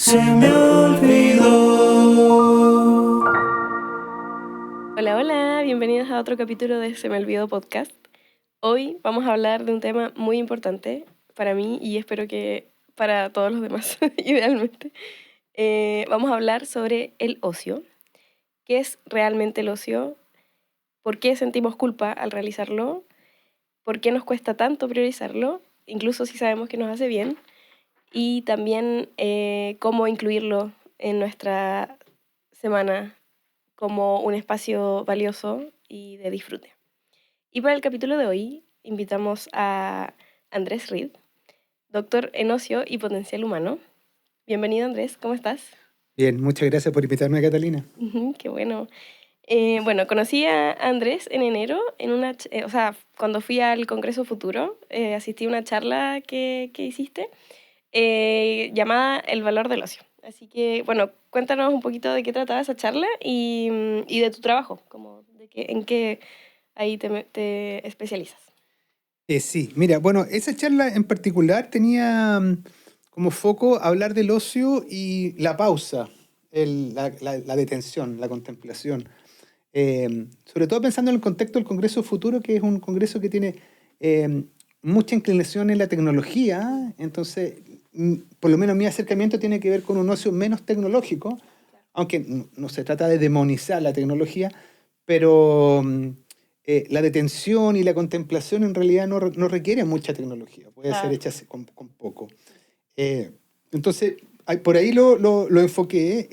Se me olvidó. Hola, hola, bienvenidos a otro capítulo de Se me olvidó podcast. Hoy vamos a hablar de un tema muy importante para mí y espero que para todos los demás, idealmente. Vamos a hablar sobre el ocio. ¿Qué es realmente el ocio? ¿Por qué sentimos culpa al realizarlo? ¿Por qué nos cuesta tanto priorizarlo? Incluso si sabemos que nos hace bien. Y también cómo incluirlo en nuestra semana como un espacio valioso y de disfrute. Y para el capítulo de hoy invitamos a Andrés Reed, doctor en ocio y potencial humano. Bienvenido, Andrés, ¿cómo estás? Bien, muchas gracias por invitarme, Catalina. Qué bueno. Bueno, conocí a Andrés en enero, o sea, cuando fui al Congreso Futuro, asistí a una charla que hiciste llamada El valor del ocio. Así que, bueno, cuéntanos un poquito de qué trataba esa charla y de tu trabajo, como en qué ahí te especializas. Sí, mira, bueno, esa charla en particular tenía como foco hablar del ocio y la pausa, la detención, la contemplación. Sobre todo pensando en el contexto del Congreso Futuro, que es un congreso que tiene mucha inclinación en la tecnología, entonces, por lo menos mi acercamiento tiene que ver con un ocio menos tecnológico, aunque no se trata de demonizar la tecnología, pero la detención y la contemplación en realidad no requieren mucha tecnología, puede ser Claro. hecha con poco. Eh, entonces, por ahí lo enfoqué,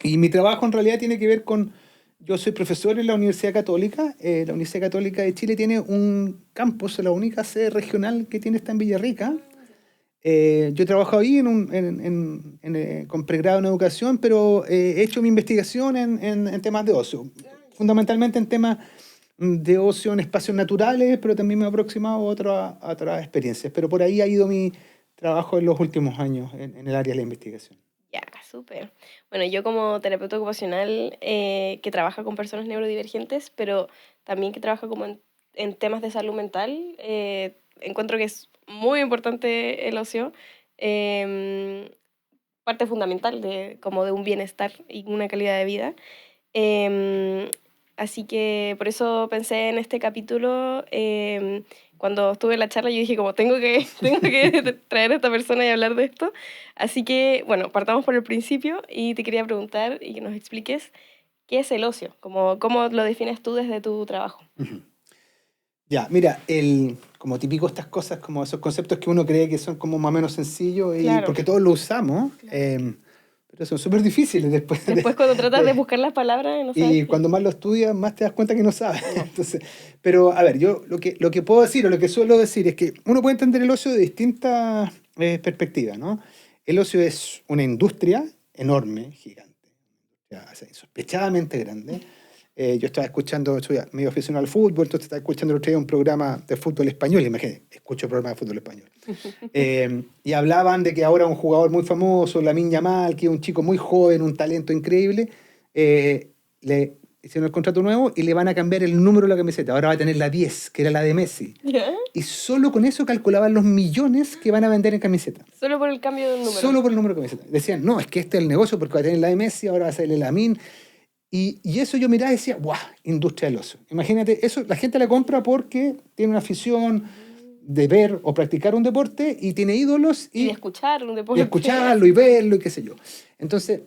y mi trabajo en realidad tiene que ver con, yo soy profesor en la Universidad Católica. La Universidad Católica de Chile tiene un campus, la única sede regional que tiene está en Villarrica. Yo trabajo ahí con pregrado en educación, pero he hecho mi investigación en temas de ocio, fundamentalmente en temas de ocio en espacios naturales, pero también me he aproximado a otras experiencias. Pero por ahí ha ido mi trabajo en los últimos años en el área de la investigación. Ya, súper. Bueno, yo como terapeuta ocupacional que trabaja con personas neurodivergentes, pero también que trabaja como en temas de salud mental, encuentro que es muy importante el ocio, em, parte fundamental como de un bienestar y una calidad de vida. Em, Así que por eso pensé en este capítulo. Cuando estuve en la charla, yo dije como tengo que traer a esta persona y hablar de esto. Así que, bueno, partamos por el principio y te quería preguntar y que nos expliques qué es el ocio, cómo lo defines tú desde tu trabajo. Ujú. Ya, mira, como típico estas cosas, como esos conceptos que uno cree que son como más o menos sencillos, y Claro. porque todos lo usamos, pero son súper difíciles después Después cuando tratas de buscar las palabras no sabes y qué. cuando más lo estudias, más te das cuenta que no sabes. No. Entonces, pero a ver, yo lo que puedo decir o lo que suelo decir es que uno puede entender el ocio de distintas perspectivas, ¿no? El ocio es una industria enorme, gigante, o sea, insospechadamente grande. Yo estaba escuchando, soy medio aficionado al fútbol, entonces estaba escuchando el otro día un programa de fútbol español, imagínate, escucho programas de fútbol español. Y hablaban de que ahora un jugador muy famoso, Lamine Yamal, que es un chico muy joven, un talento increíble, le hicieron el contrato nuevo y le van a cambiar el número de la camiseta. Ahora va a tener la 10, que era la de Messi. ¿Ya? Y solo con eso calculaban los millones que van a vender en camiseta. Solo por el cambio de un número. Solo por el número de camiseta. Decían, no, es que este es el negocio porque va a tener la de Messi, ahora va a ser el Lamine. Y eso yo miraba y decía, ¡guau! Industria del ocio. Imagínate, eso la gente la compra porque tiene una afición de ver o practicar un deporte y tiene ídolos Y de escuchar un y deporte. escucharlo y verlo y qué sé yo. Entonces,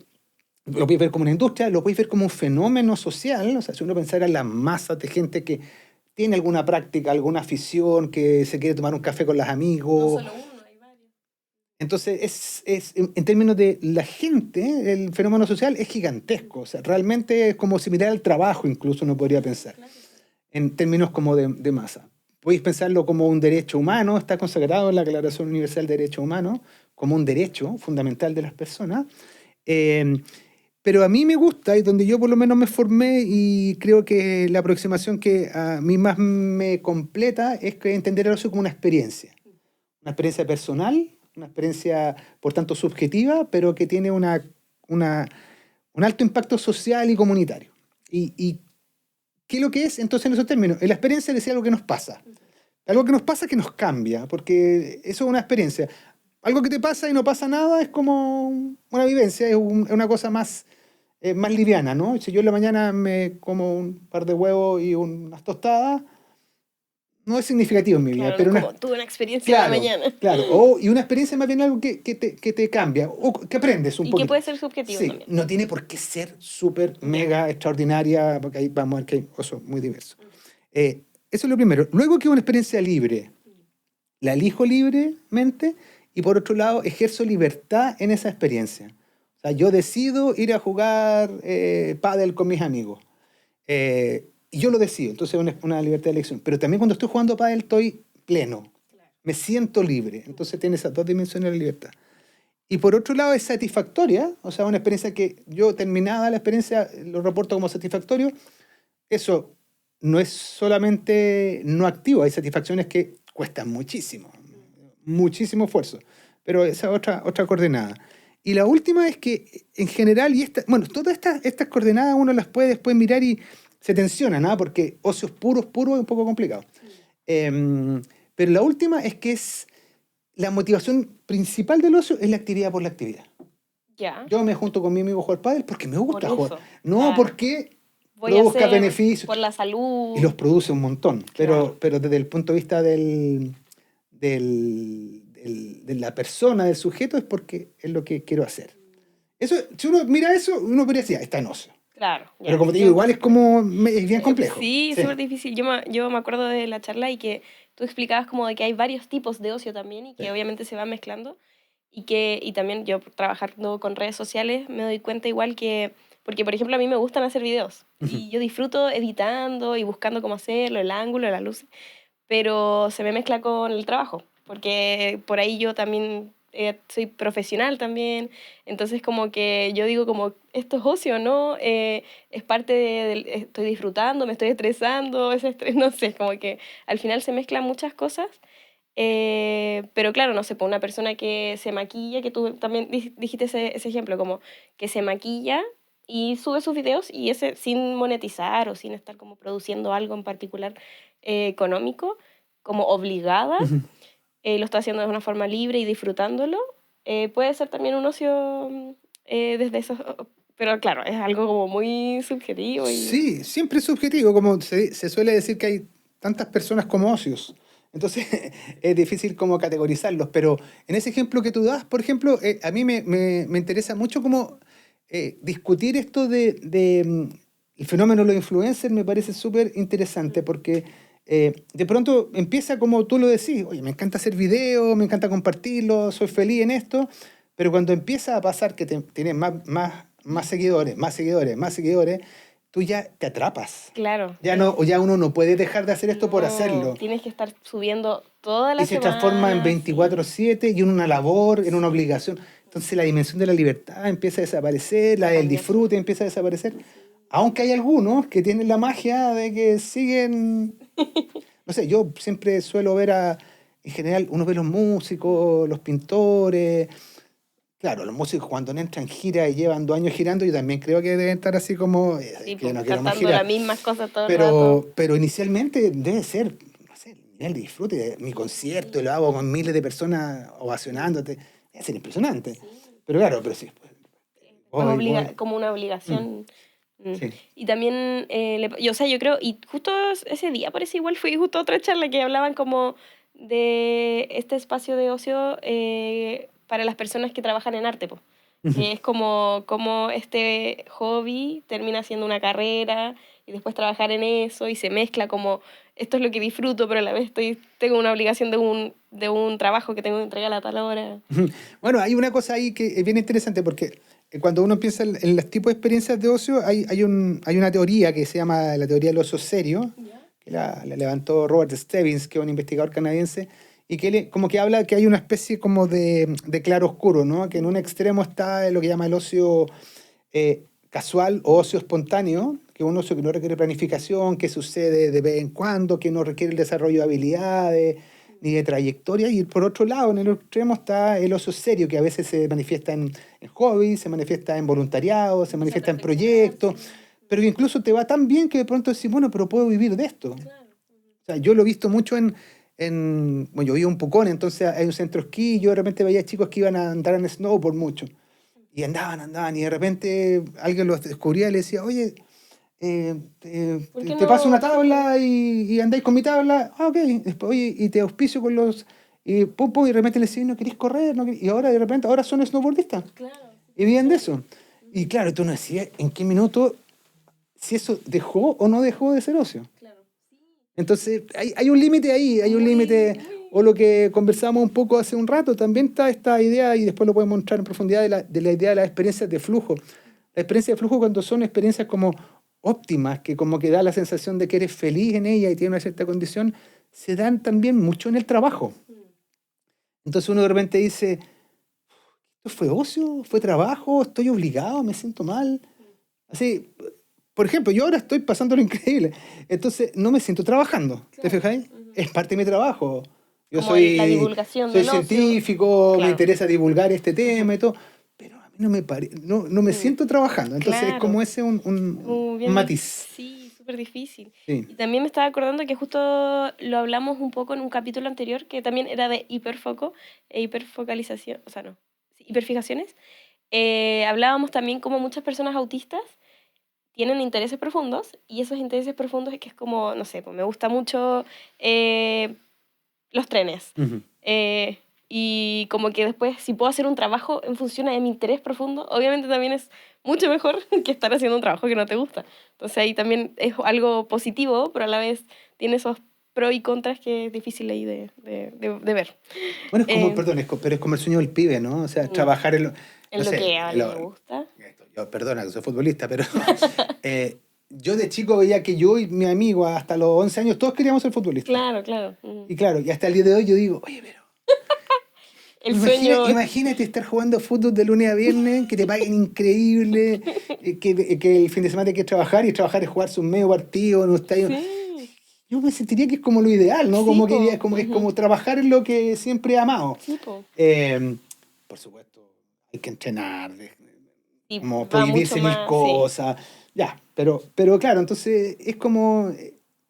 lo podéis ver como una industria, lo podéis ver como un fenómeno social. O sea, si uno pensara en las masas de gente que tiene alguna práctica, alguna afición, que se quiere tomar un café con los amigos. No solo uno, hay varios. Entonces, en términos de la gente, el fenómeno social es gigantesco. O sea, realmente es como similar al trabajo, incluso uno podría pensar, Claro. en términos como de masa. Podéis pensarlo como un derecho humano, está consagrado en la Declaración Universal de Derechos Humanos, como un derecho fundamental de las personas. Eh, pero a mí me gusta, y donde yo por lo menos me formé, y creo que la aproximación que a mí más me completa es que entender el ocio como una experiencia personal, una experiencia por tanto subjetiva, pero que tiene una, un alto impacto social y comunitario. ¿Y qué es lo que es entonces en esos términos? En la experiencia decía algo que nos pasa. Algo que nos pasa que nos cambia, porque eso es una experiencia. algo que te pasa y no pasa nada es como una vivencia, es una cosa más liviana, ¿no? Si yo en la mañana me como un par de huevos y unas tostadas, no es significativo en mi vida, Claro, no es pero como tuve una experiencia en la claro, mañana. claro. Y una experiencia más bien algo que te cambia, o que aprendes un Y que poquito. puede ser subjetivo Sí, también. no tiene por qué ser súper, mega, extraordinaria, porque ahí vamos a ver que hay cosas muy diversos. Eso es lo primero. Luego que es una experiencia libre, la elijo libremente y por otro lado ejerzo libertad en esa experiencia. O sea, yo decido ir a jugar pádel con mis amigos. Y yo lo decido, entonces es una libertad de elección. Pero también cuando estoy jugando pádel estoy pleno, me siento libre. Entonces tiene esas dos dimensiones de la libertad. Y por otro lado es satisfactoria, o sea, una experiencia que yo terminada la experiencia lo reporto como satisfactorio. Eso no es solamente no activo, hay satisfacciones que cuestan muchísimo, muchísimo esfuerzo, pero esa es otra coordenada. Y la última es que en general, bueno, todas estas coordenadas uno las puede después mirar y se tensionan, ¿no? Porque ocios puros es un poco complicado. Pero la última es que es la motivación principal del ocio es la actividad por la actividad. Ya. Yo me junto con mi amigo a jugar pádel porque me gusta Por jugar. eso. No Claro. porque Voy a produzca hacer beneficios. por la salud. Y los produce un montón. Claro. Pero desde el punto de vista de la persona, del sujeto, es porque es lo que quiero hacer. Eso, si uno mira eso, uno podría decir, está en ocio. Claro. Ya. Pero como te digo, igual es es bien complejo. Sí, súper difícil. Yo me acuerdo de la charla y que tú explicabas como de que hay varios tipos de ocio también y que Sí. obviamente se van mezclando. Y también yo trabajando con redes sociales me doy cuenta igual que, porque por ejemplo a mí me gustan hacer videos y yo disfruto editando y buscando cómo hacerlo, el ángulo, la luz, pero se me mezcla con el trabajo, porque por ahí yo también soy profesional también, entonces como que yo digo como, esto es ocio, ¿no? Es parte estoy disfrutando, me estoy estresando, ese estrés, no sé, como que al final se mezclan muchas cosas. Pero claro, no sé, por una persona que se maquilla, que tú también dijiste ese ejemplo, como que se maquilla y sube sus videos y ese sin monetizar o sin estar como produciendo algo en particular económico, como obligada, lo está haciendo de una forma libre y disfrutándolo, puede ser también un ocio desde esos... Pero claro, es algo como muy subjetivo. Sí, siempre es subjetivo, como se suele decir que hay tantas personas como ocios. Entonces es difícil como categorizarlos, pero en ese ejemplo que tú das, por ejemplo, a mí me interesa mucho como discutir esto el fenómeno de los influencers me parece súper interesante porque de pronto empieza como tú lo decís, oye, me encanta hacer videos, me encanta compartirlo, soy feliz en esto, pero cuando empieza a pasar que tienes más seguidores, tú ya te atrapas. Claro. Ya uno no puede dejar de hacer esto por hacerlo. Tienes que estar subiendo toda la Y se semana. transforma en 24/7 y en una labor, en una Sí. obligación. Entonces la dimensión de la libertad empieza a desaparecer, la del disfrute empieza a desaparecer. Aunque hay algunos que tienen la magia de que siguen... No sé, yo siempre suelo ver en general, uno ve los músicos, los pintores... Claro, los músicos cuando entran en gira y llevan 2 años girando, yo también creo que deben estar así como, Sí, que yo no pues, quiero más cantando girar. las mismas cosas todo el rato. Pero inicialmente debe ser, no sé, el nivel de disfrute de mi concierto, lo hago con miles de personas ovacionándote, debe ser impresionante. Pero claro, pero sí. Voy. Como una obligación. Sí. Y también, o sea, yo creo, y justo ese día parece igual fui justo a otra charla que hablaban como de este espacio de ocio para las personas que trabajan en arte, po. Que es como este hobby termina siendo una carrera y después trabajar en eso y se mezcla como esto es lo que disfruto, pero a la vez tengo una obligación de un trabajo que tengo que entregar a tal hora. Bueno, hay una cosa ahí que es bien interesante porque cuando uno piensa en los tipos de experiencias de ocio, hay una teoría que se llama la teoría del ocio serio, que la levantó Robert Stebbins, que es un investigador canadiense, y que como que habla que hay una especie como de claro-oscuro, ¿no? Que en un extremo está lo que llama el ocio casual o ocio espontáneo, que es un ocio que no requiere planificación, que sucede de vez en cuando, que no requiere el desarrollo de habilidades ni de trayectoria. Y por otro lado, en el extremo está el ocio serio, que a veces se manifiesta en hobbies, se manifiesta en voluntariado, se manifiesta en proyectos, pero que incluso te va tan bien que de pronto decís, bueno, pero puedo vivir de esto. O sea, yo lo he visto mucho en bueno, yo vivo en Pucón, entonces hay un centro esquí, y yo de repente veía chicos que iban a andar en snowboard mucho. Y andaban, y de repente alguien los descubría y le decía, oye, ¿Por qué te paso una no? tabla y andáis con mi tabla. Ah, ok. Después, oye, y te auspicio con los... Y pum, pum, y de repente le decís, no querés correr, no querés-". Y ahora de repente, ahora son snowboardistas. Claro. Y viven de eso. Y claro, tú no decías en qué minuto, si eso dejó o no dejó de ser ocio. Claro. Entonces, hay un límite ahí, hay un límite, o lo que conversamos un poco hace un rato, también está esta idea, y después lo podemos mostrar en profundidad, de la idea de las experiencias de flujo. La experiencia de flujo cuando son experiencias como óptimas, que como que da la sensación de que eres feliz en ella y tiene una cierta condición, se dan también mucho en el trabajo. Entonces uno de repente dice, ¿esto fue ocio? ¿Fue trabajo? ¿Estoy obligado? ¿Me siento mal? Así, por ejemplo, yo ahora estoy pasando lo increíble. Entonces, no me siento trabajando. ¿Te Claro. fijáis? Es parte de mi trabajo. Yo Como la divulgación soy del ocio. científico, me Claro. interesa divulgar este tema y todo, pero a mí no me siento trabajando. Entonces, es Claro. como ese Como un bien matiz. Sí, súper difícil. Sí. Y también me estaba acordando que justo lo hablamos un poco en un capítulo anterior, que también era de hiperfoco e hiperfocalización, o sea, no, sí, hiperfijaciones. Hablábamos también como muchas personas autistas tienen intereses profundos, y esos intereses profundos es que es como, no sé, pues me gusta mucho los trenes. Ujú. Y como que después, si puedo hacer un trabajo en función de mi interés profundo, obviamente también es mucho mejor que estar haciendo un trabajo que no te gusta. Entonces ahí también es algo positivo, pero a la vez tiene esos pros y contras que es difícil ahí de ver. Bueno, es como, Eh, perdón, pero es como el sueño del pibe, ¿no? O sea, mm, trabajar en lo... en No lo sé, que a él le gusta. perdona, que soy futbolista, pero yo de chico veía que yo y mi amigo hasta los 11 años todos queríamos ser futbolistas. Claro, claro. Y claro, y hasta el día de hoy yo digo, oye, pero El sueño... imagínate estar jugando fútbol de lunes a viernes, que te paguen increíble, que el fin de semana hay que trabajar, y trabajar es jugarse un medio partido en un estadio. Sí, Yo me sentiría que es como lo ideal, ¿no? sí, Como que po. es como trabajar en lo que siempre he amado. Sí, po. Por supuesto, hay que entrenar, Y como va mucho prohibirse mil más, sí. cosas, ya, pero claro, entonces es como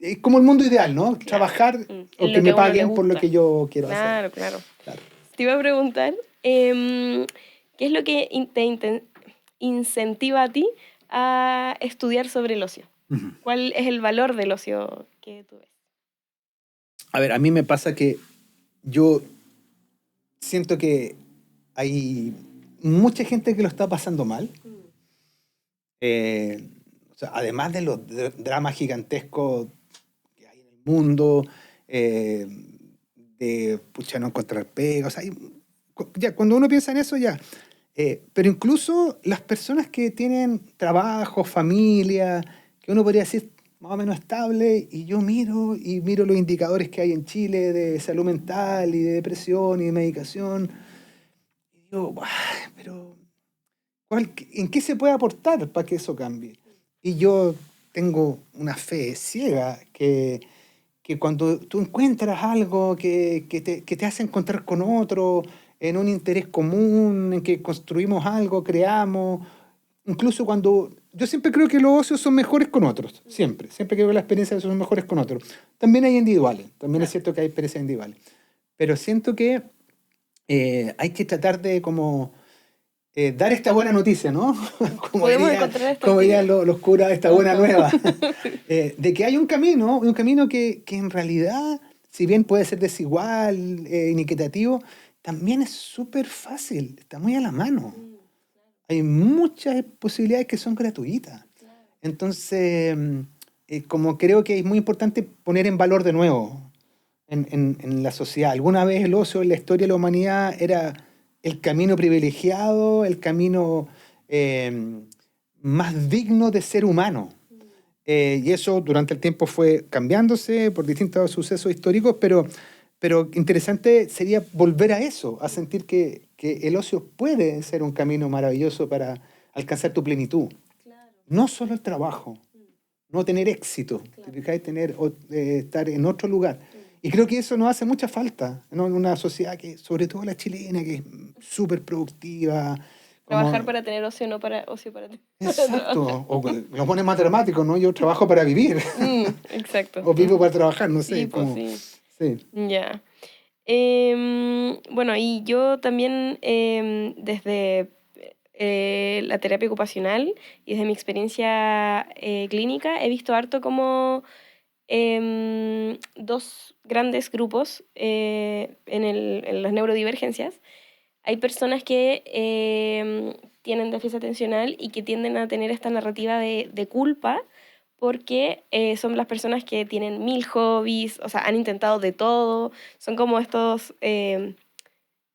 el mundo ideal, ¿no? Claro. Trabajar o En que lo que me a uno le paguen por lo gusta. que yo quiero hacer. Claro, claro. Claro. Te iba a preguntar, ¿qué es lo que incentiva a ti a estudiar sobre el ocio? Ujú. ¿Cuál es el valor del ocio que tú ves? A ver, a mí me pasa que yo siento que hay mucha gente que lo está pasando mal. O sea, además de los dramas gigantescos que hay en el mundo, de pucha, no encontrar pega, o sea, ya, cuando uno piensa en eso, ya. Pero incluso las personas que tienen trabajo, familia, que uno podría decir más o menos estable, y yo miro los indicadores que hay en Chile de salud mental y de depresión y de medicación, y digo, "Buah, pero ¿en qué se puede aportar para que eso cambie?". Y yo tengo una fe ciega que cuando tú encuentras algo que te hace encontrar con otro, en un interés común, en que construimos algo, creamos, incluso cuando... Yo siempre creo que los ocios son mejores con otros, siempre creo que las experiencias son mejores con otros. También hay individuales, también es cierto que hay experiencias individuales, pero siento que hay que tratar de como... dar esta buena noticia, ¿no? Podemos encontrar esta Como dirían actividad. los curas, esta buena nueva. De que hay un camino que en realidad, si bien puede ser desigual, inequitativo, también es súper fácil, está muy a la mano. Hay muchas posibilidades que son gratuitas. Entonces, como creo que es muy importante poner en valor de nuevo en la sociedad. Alguna vez el ocio en la historia de la humanidad era el camino privilegiado, el camino más digno de ser humano. Y eso durante el tiempo fue cambiándose por distintos sucesos históricos, pero interesante sería volver a eso, a sentir que el ocio puede ser un camino maravilloso para alcanzar tu plenitud. Claro. No solo el trabajo, no tener éxito, Claro. ¿te fijas? Estar en otro lugar. Y creo que eso nos hace mucha falta, ¿no? En una sociedad que, sobre todo la chilena, que es súper productiva. Trabajar para tener ocio, no para ocio para tener. Exacto, o lo pones más dramático, ¿no? Yo trabajo para vivir, Exacto. o vivo para trabajar, no sé. Sí, pues Como... sí. Sí. Ya. Bueno, y yo también desde la terapia ocupacional y desde mi experiencia clínica he visto harto como dos grandes grupos en las neurodivergencias. Hay personas que tienen déficit atencional y que tienden a tener esta narrativa de culpa porque son las personas que tienen mil hobbies, o sea, han intentado de todo, son como estos,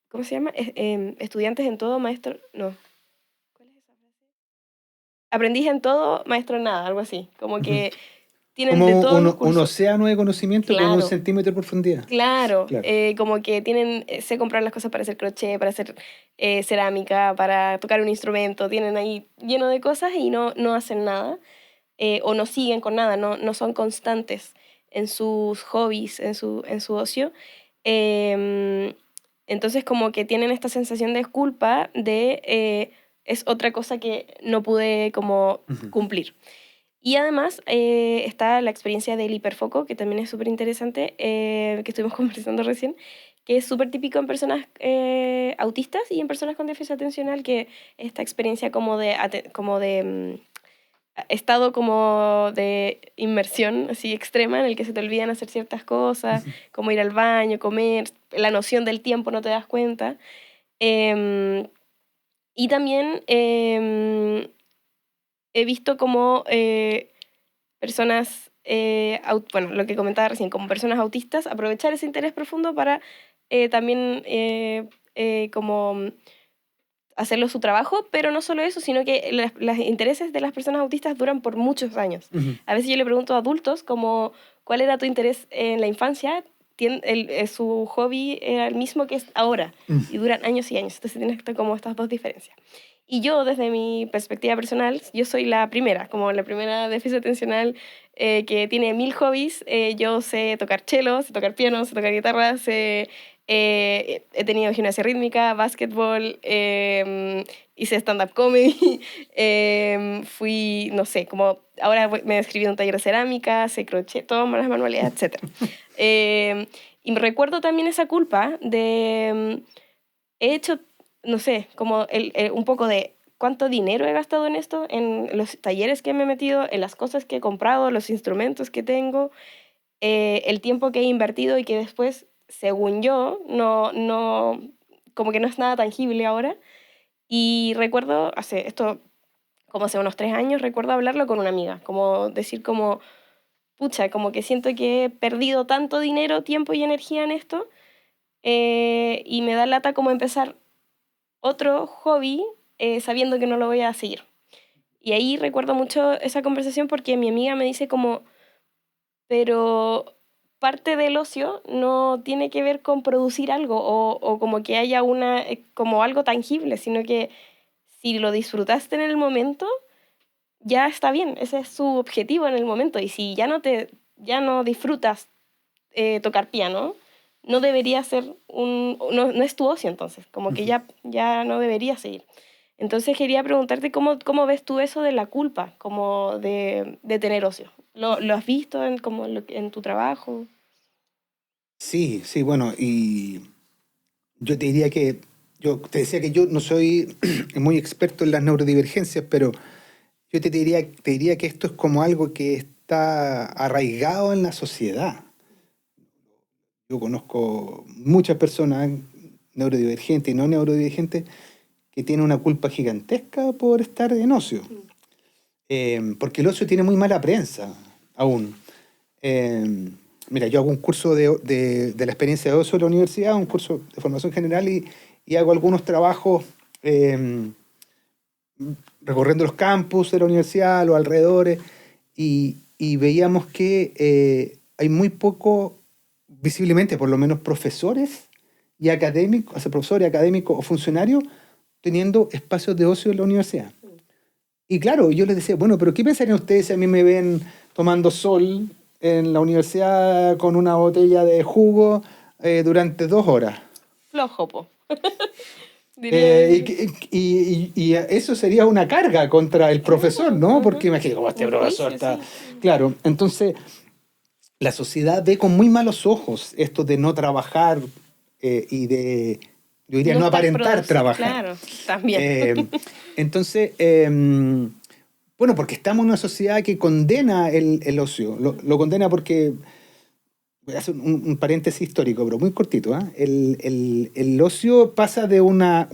¿cómo se llama? Estudiantes en todo, maestro, no. ¿Cuál es esa frase? Aprendiz en todo, maestro en nada, algo así. Como Ujú. que tienen de Como todos los un cursos. océano de conocimiento con un Claro, centímetro de profundidad. claro. Claro. Como que tienen, sé comprar las cosas para hacer crochet, para hacer cerámica, para tocar un instrumento, tienen ahí lleno de cosas y no hacen nada. O no siguen con nada, no son constantes en sus hobbies, en su ocio. Em, entonces como que tienen esta sensación de culpa de es otra cosa que no pude como Ujú. cumplir. Y además está la experiencia del hiperfoco, que también es súper interesante, que estuvimos conversando recién, que es súper típico en personas autistas y en personas con déficit atencional, que esta experiencia como de estado como de inmersión así extrema en el que se te olvidan hacer ciertas cosas, como ir al baño, comer, la noción del tiempo no te das cuenta. Em, y también he visto como personas, bueno, lo que comentaba recién, como personas autistas, aprovechar ese interés profundo para también como hacerlo su trabajo, pero no solo eso, sino que los intereses de las personas autistas duran por muchos años. Ujú. A veces yo le pregunto a adultos como, ¿cuál era tu interés en la infancia? Su hobby era el mismo que es ahora y duran años y años. Entonces tienes como estas dos diferencias. Y yo, desde mi perspectiva personal, yo soy la primera, como la primera déficit atencional que tiene mil hobbies. Yo sé tocar cello, sé tocar piano, sé tocar guitarra, he tenido gimnasia rítmica, básquetbol, hice stand-up comedy, fui, no sé, como ahora me he inscribido en un taller de cerámica, sé crochet, todas las manualidades, etc. Y me recuerdo también esa culpa de, he hecho, no sé, como un poco de cuánto dinero he gastado en esto, en los talleres que me he metido, en las cosas que he comprado, los instrumentos que tengo, el tiempo que he invertido y que después, según yo, como que no es nada tangible ahora. Y recuerdo, como hace unos 3 años, recuerdo hablarlo con una amiga, como decir como, pucha, como que siento que he perdido tanto dinero, tiempo y energía en esto, y me da lata como empezar otro hobby sabiendo que no lo voy a seguir. Y ahí recuerdo mucho esa conversación porque mi amiga me dice como, pero parte del ocio no tiene que ver con producir algo o como que haya como algo tangible, sino que si lo disfrutaste en el momento, ya está bien, ese es su objetivo en el momento. Y si ya no disfrutas tocar piano, no debería ser no es tu ocio entonces, como que Ujú. ya no debería seguir. Entonces quería preguntarte cómo ves tú eso de la culpa, como de tener ocio. ¿Lo has visto en tu trabajo? Sí, sí, bueno, y yo te diría que, yo te decía que yo no soy muy experto en las neurodivergencias, pero yo te diría que esto es como algo que está arraigado en la sociedad. Yo conozco muchas personas neurodivergentes y no neurodivergentes que tienen una culpa gigantesca por estar en ocio. Mm. Porque el ocio tiene muy mala prensa aún. Eh, Mira, yo hago un curso de la experiencia de ocio en la universidad, un curso de formación general y hago algunos trabajos eh, recorriendo los campus de la universidad, los alrededores, y veíamos que hay muy poco, visiblemente, por lo menos profesores y académicos, o sea, profesores, académicos o funcionarios teniendo espacios de ocio en la universidad. Y claro, yo les decía, bueno, pero ¿qué pensarían ustedes si a mí me ven tomando sol en la universidad con una botella de jugo durante 2 horas? Flojo, po. Diría yo. Y eso sería una carga contra el profesor, Claro, ¿no? ajá. Porque imagínate, como este Un profesor juicio, está... sí. Claro, entonces la sociedad ve con muy malos ojos esto de no trabajar y de, yo diría, no estar aparentar trabajar. Claro, también. Entonces, bueno, porque estamos en una sociedad que condena el ocio. Lo condena porque, voy a hacer un paréntesis histórico, pero muy cortito. El ocio pasa de una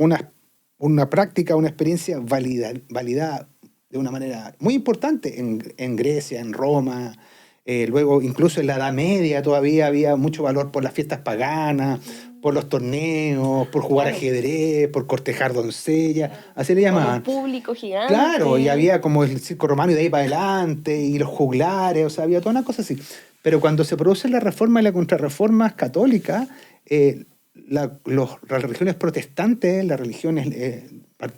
práctica, una experiencia validada de una manera muy importante en Grecia, en Roma. Luego, incluso en la Edad Media todavía había mucho valor por las fiestas paganas, por los torneos, por jugar ajedrez, por cortejar doncellas, así le llamaban. Un público gigante. Claro, y había como el circo romano y de ahí para adelante, y los juglares, o sea, había toda una cosa así. Pero cuando se produce la reforma y la contrarreforma católica, las religiones protestantes, las religiones,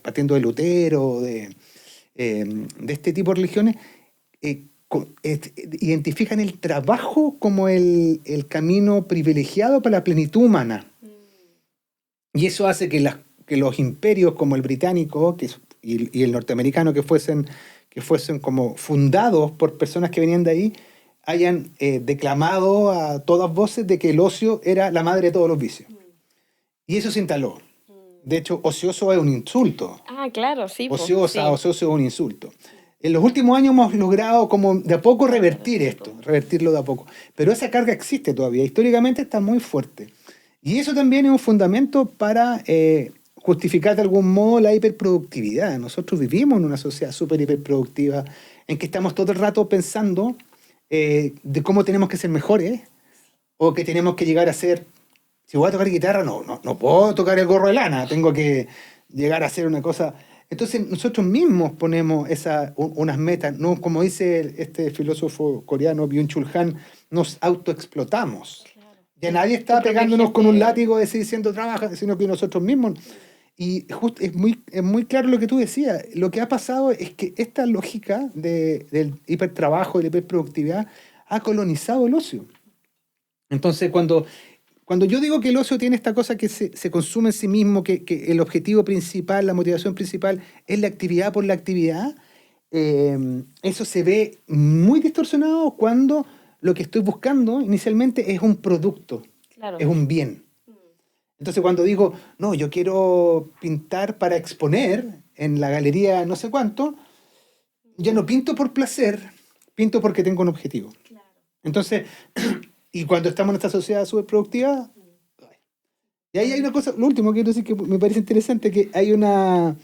partiendo de Lutero, de este tipo de religiones, identifican el trabajo como el camino privilegiado para la plenitud humana. Y eso hace que los imperios como el británico y el norteamericano que fuesen como fundados por personas que venían de ahí, hayan declamado a todas voces de que el ocio era la madre de todos los vicios. Y eso se instaló. De hecho, ocioso es un insulto. Ah, claro, sí. Ocioso es un insulto. En los últimos años hemos logrado como de a poco revertirlo de a poco. Pero esa carga existe todavía. Históricamente está muy fuerte. Y eso también es un fundamento para justificar de algún modo la hiperproductividad. Nosotros vivimos en una sociedad súper hiperproductiva en que estamos todo el rato pensando de cómo tenemos que ser mejores o que tenemos que llegar a ser... Si voy a tocar guitarra, no puedo tocar el gorro de lana. Tengo que llegar a hacer una cosa... Entonces nosotros mismos ponemos unas metas, ¿no? Como dice este filósofo coreano Byung-Chul Han, nos autoexplotamos. Claro. Ya nadie está pegándonos con un látigo diciendo trabaja, sino que nosotros mismos. Y es muy claro lo que tú decías. Lo que ha pasado es que esta lógica del hipertrabajo y la hiperproductividad ha colonizado el ocio. Entonces cuando yo digo que el ocio tiene esta cosa que se consume en sí mismo, que el objetivo principal, la motivación principal es la actividad por la actividad, eso se ve muy distorsionado cuando lo que estoy buscando inicialmente es un producto, claro, es un bien. Entonces cuando digo, no, yo quiero pintar para exponer en la galería no sé cuánto, ya no pinto por placer, pinto porque tengo un objetivo. Claro. Entonces... Y cuando estamos en esta sociedad súper productiva, y ahí hay una cosa, lo último que quiero decir que me parece interesante, que hay una...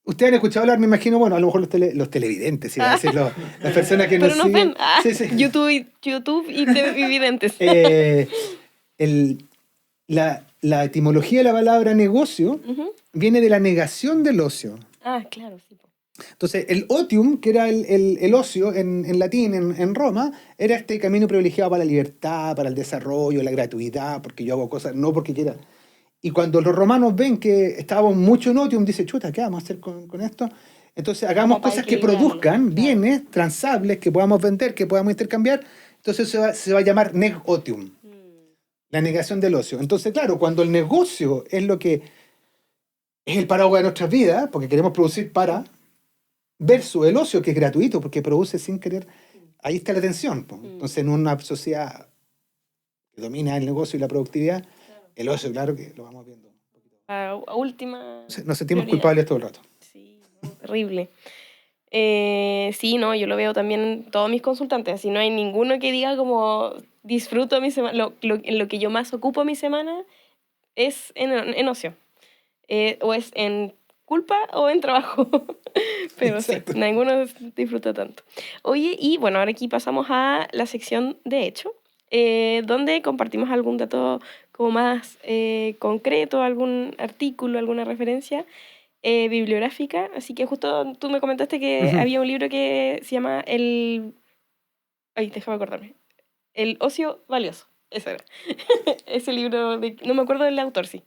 Ustedes han escuchado hablar, me imagino, bueno, a lo mejor los televidentes, iba a decir, las personas que nos siguen. Ven. Sí. YouTube y televidentes. La etimología de la palabra negocio viene de la negación del ocio. Ah, claro, sí. Entonces, el otium, que era el ocio en latín, en Roma, era este camino privilegiado para la libertad, para el desarrollo, la gratuidad, porque yo hago cosas no porque quiera. Y cuando los romanos ven que estábamos mucho en otium, dicen, chuta, ¿qué vamos a hacer con esto? Entonces, hagamos cosas que produzcan bienes transables, que podamos vender, que podamos intercambiar. Entonces, se va a llamar neg otium, la negación del ocio. Entonces, claro, cuando el negocio es lo que es el paraguas de nuestras vidas, porque queremos producir para... versus el ocio, que es gratuito, porque produce sin querer. Ahí está la tensión. Entonces, en una sociedad que domina el negocio y la productividad, el ocio, claro que lo vamos viendo. Última... Nos sentimos culpables todo el rato. Sí, terrible. Sí, no, yo lo veo también en todos mis consultantes. Así no hay ninguno que diga como disfruto mi semana. En lo que yo más ocupo mi semana es en ocio. O es en culpa o en trabajo. Pero exacto. Sí, ninguno disfruta tanto. Oye, y bueno, ahora aquí pasamos a la sección de hecho, donde compartimos algún dato como más concreto, algún artículo, alguna referencia bibliográfica. Así que justo tú me comentaste que había un libro que se llama déjame acordarme. El ocio valioso. Ese era. Ese libro, no me acuerdo del autor, sí.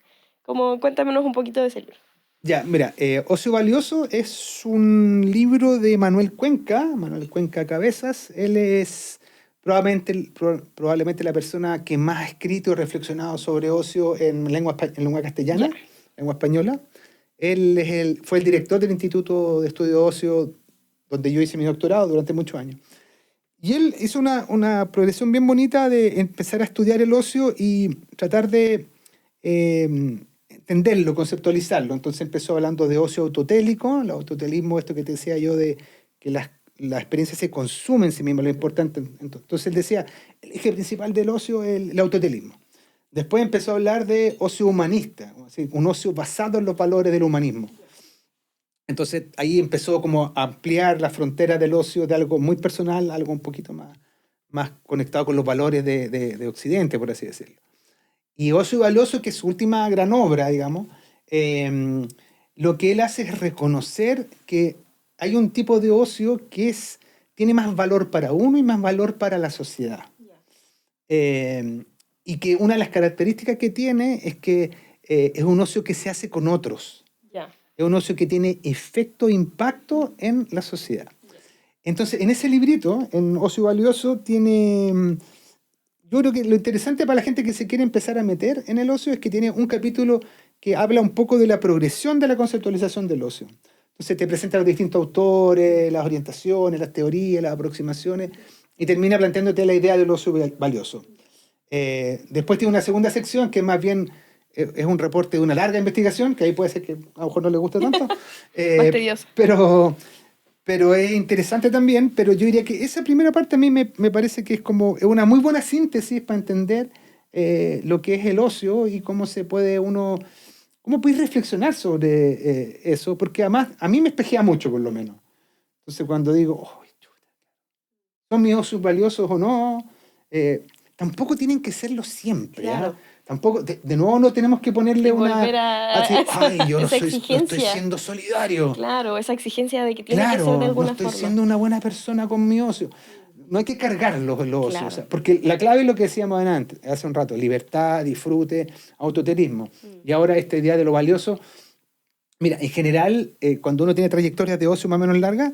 Cuéntanos un poquito de ese libro. Ya, mira, Ocio Valioso es un libro de Manuel Cuenca Cabezas. Él es probablemente la persona que más ha escrito y reflexionado sobre ocio en lengua castellana, lengua española. Él fue el director del Instituto de Estudio de Ocio, donde yo hice mi doctorado durante muchos años. Y él hizo una progresión bien bonita de empezar a estudiar el ocio y tratar de entenderlo, conceptualizarlo. Entonces empezó hablando de ocio autotélico, el autotelismo, esto que te decía yo de que la experiencia se consume en sí misma, lo importante. Entonces él decía, el eje principal del ocio es el autotelismo. Después empezó a hablar de ocio humanista, ¿sí? Un ocio basado en los valores del humanismo. Entonces ahí empezó como a ampliar la frontera del ocio de algo muy personal, algo un poquito más conectado con los valores de Occidente, por así decirlo. Y Ocio Valioso, que es su última gran obra, digamos, lo que él hace es reconocer que hay un tipo de ocio que tiene más valor para uno y más valor para la sociedad. Y que una de las características que tiene es que es un ocio que se hace con otros. Es un ocio que tiene efecto, impacto en la sociedad. Entonces, en ese librito, en Ocio Valioso, tiene... Yo creo que lo interesante para la gente que se quiere empezar a meter en el ocio es que tiene un capítulo que habla un poco de la progresión de la conceptualización del ocio. Entonces te presenta a los distintos autores, las orientaciones, las teorías, las aproximaciones, y termina planteándote la idea del ocio valioso. Después tiene una segunda sección que más bien es un reporte de una larga investigación, que ahí puede ser que a lo mejor no le guste tanto. Más tedioso. Pero es interesante también, pero yo diría que esa primera parte a mí me parece que es como una muy buena síntesis para entender lo que es el ocio y cómo se puede cómo puedes reflexionar sobre eso, porque además a mí me espejea mucho, por lo menos. Entonces cuando digo, oh, ¿son mis ocios valiosos o no? Tampoco tienen que serlo siempre. Claro. Tampoco, de nuevo no tenemos que ponerle ay, yo no estoy siendo solidario. Claro, esa exigencia de que tiene que ser de alguna forma. No estoy siendo una buena persona con mi ocio. No hay que cargarlos los ocios. Claro. O sea, porque la clave es lo que decíamos hace un rato, libertad, disfrute, autotelismo. Y ahora esta idea de lo valioso. Mira, en general, cuando uno tiene trayectorias de ocio más o menos largas,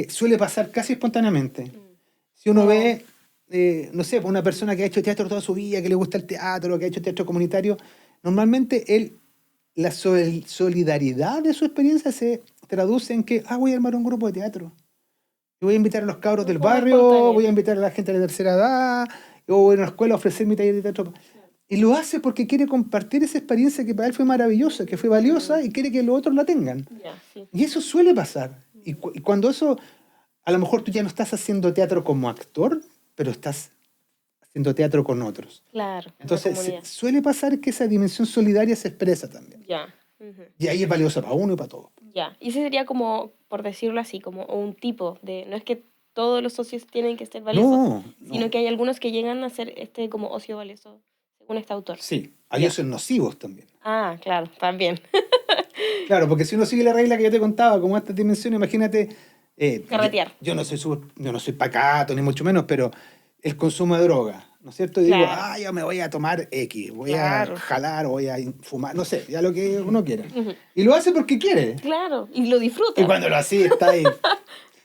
suele pasar casi espontáneamente. Si uno ve... no sé, una persona que ha hecho teatro toda su vida, que le gusta el teatro, que ha hecho teatro comunitario, normalmente la solidaridad de su experiencia se traduce en que, voy a armar un grupo de teatro. Y voy a invitar a los cabros del barrio, voy a invitar a la gente de la tercera edad, o voy a una escuela a ofrecer mi taller de teatro. Y lo hace porque quiere compartir esa experiencia que para él fue maravillosa, que fue valiosa, y quiere que los otros la tengan. Sí. Y eso suele pasar. Y cuando eso, a lo mejor tú ya no estás haciendo teatro como actor, pero estás haciendo teatro con otros. Claro. Entonces, suele pasar que esa dimensión solidaria se expresa también. Y ahí es valiosa para uno y para todos. Y ese sería como, por decirlo así, como un tipo de... No es que todos los socios tienen que ser valiosos, sino que hay algunos que llegan a ser como ocio valioso, según este autor. Sí, hay ocios nocivos también. Claro, también. Claro, porque si uno sigue la regla que yo te contaba, como estas dimensiones, imagínate... carretear. Yo no soy pacato, ni mucho menos, pero el consumo de droga, ¿no es cierto? Digo, yo me voy a tomar X, voy a jalar, voy a fumar, no sé, ya lo que uno quiera. Y lo hace porque quiere. Claro, y lo disfruta. Y cuando lo hace, está ahí.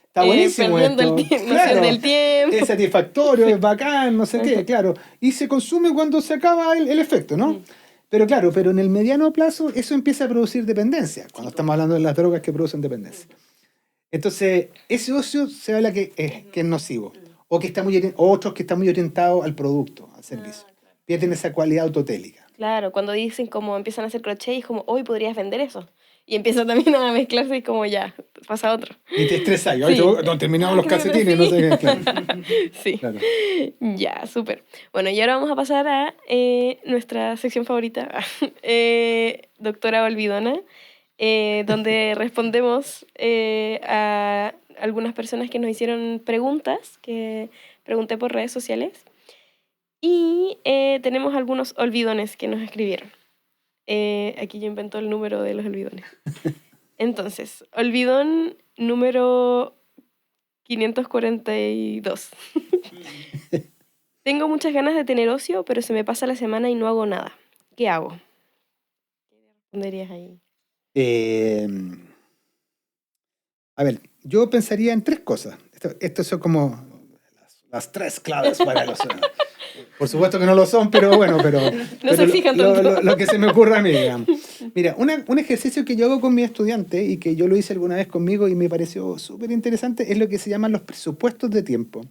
Está buenísimo perdiendo esto. noción del tiempo. Es satisfactorio, es bacán, no sé qué, claro. Y se consume cuando se acaba el efecto, ¿no? Pero claro, en el mediano plazo eso empieza a producir dependencia, cuando estamos hablando de las drogas que producen dependencia. Entonces, ese ocio se habla que es nocivo. O que otros que están muy orientados al producto, al servicio. Pierden esa cualidad autotélica. Claro, cuando dicen como empiezan a hacer crochet y es como, hoy podrías vender eso. Y empieza también a mezclarse y como ya, pasa otro. Y te estresas. Hoy terminamos los calcetines, no sé qué. Claro. Sí. Claro. Ya, súper. Bueno, y ahora vamos a pasar a nuestra sección favorita, Doctora Olvidona, donde respondemos a algunas personas que nos hicieron preguntas, que pregunté por redes sociales. Y tenemos algunos olvidones que nos escribieron. Aquí yo invento el número de los olvidones. Entonces, olvidón número 542. Tengo muchas ganas de tener ocio, pero se me pasa la semana y no hago nada. ¿Qué hago? ¿Qué responderías ahí? A ver, yo pensaría en 3 cosas. Esto son como las 3 claves para el ocio. Por supuesto que no lo son, pero bueno, no se fijan tanto. Lo que se me ocurre a mí, digamos. Mira, un ejercicio que yo hago con mis estudiantes y que yo lo hice alguna vez conmigo y me pareció súper interesante es lo que se llaman los presupuestos de tiempo.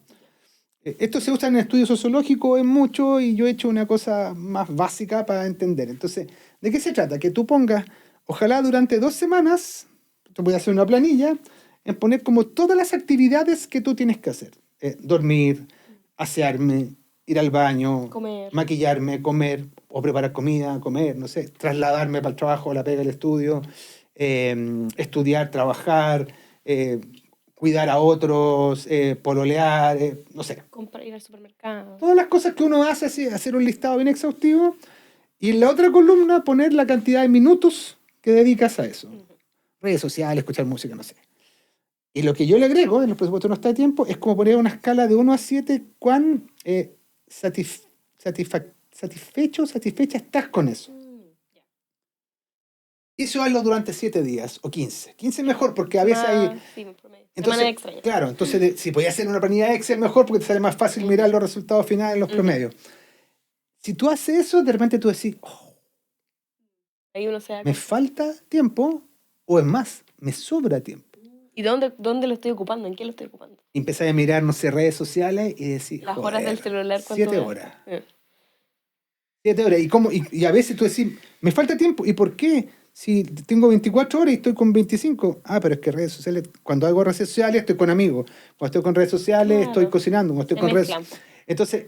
Esto se usa en estudios sociológicos en mucho y yo he hecho una cosa más básica para entender. Entonces, ¿de qué se trata? Que tú pongas, ojalá durante 2 semanas, te voy a hacer una planilla, en poner como todas las actividades que tú tienes que hacer. Dormir, asearme, ir al baño, Comer. maquillarme, comer o preparar comida, comer, no sé, trasladarme para el trabajo, la pega, el estudio, estudiar, trabajar, cuidar a otros, pololear, no sé. Ir al supermercado. Todas las cosas que uno hace, así, hacer un listado bien exhaustivo. Y en la otra columna poner la cantidad de minutos que dedicas a eso. Redes sociales, escuchar música, no sé. Y lo que yo le agrego, en los presupuestos no está de tiempo, es como poner una escala de 1 a 7, cuán satisfecho o satisfecha estás con eso. Y eso hazlo durante 7 días o 15. 15 mejor, porque a veces hay... Sí, promedio. Entonces, Semana extra. claro, entonces si podías hacer una planilla Excel mejor porque te sale más fácil mirar los resultados finales, los promedios. Si tú haces eso, de repente tú decís, ahí uno se da me falta tiempo, o es más, me sobra tiempo. ¿Y dónde lo estoy ocupando? ¿En qué lo estoy ocupando? Y empezás a mirar, no sé, redes sociales y decís, las horas del celular, ¿cuánto 7 horas. 7 horas. Y a veces tú decís, me falta tiempo. ¿Y por qué? Si tengo 24 horas y estoy con 25. Pero es que redes sociales, cuando hago redes sociales estoy con amigos. Cuando estoy con redes sociales estoy cocinando. Cuando estoy con redes... Entonces,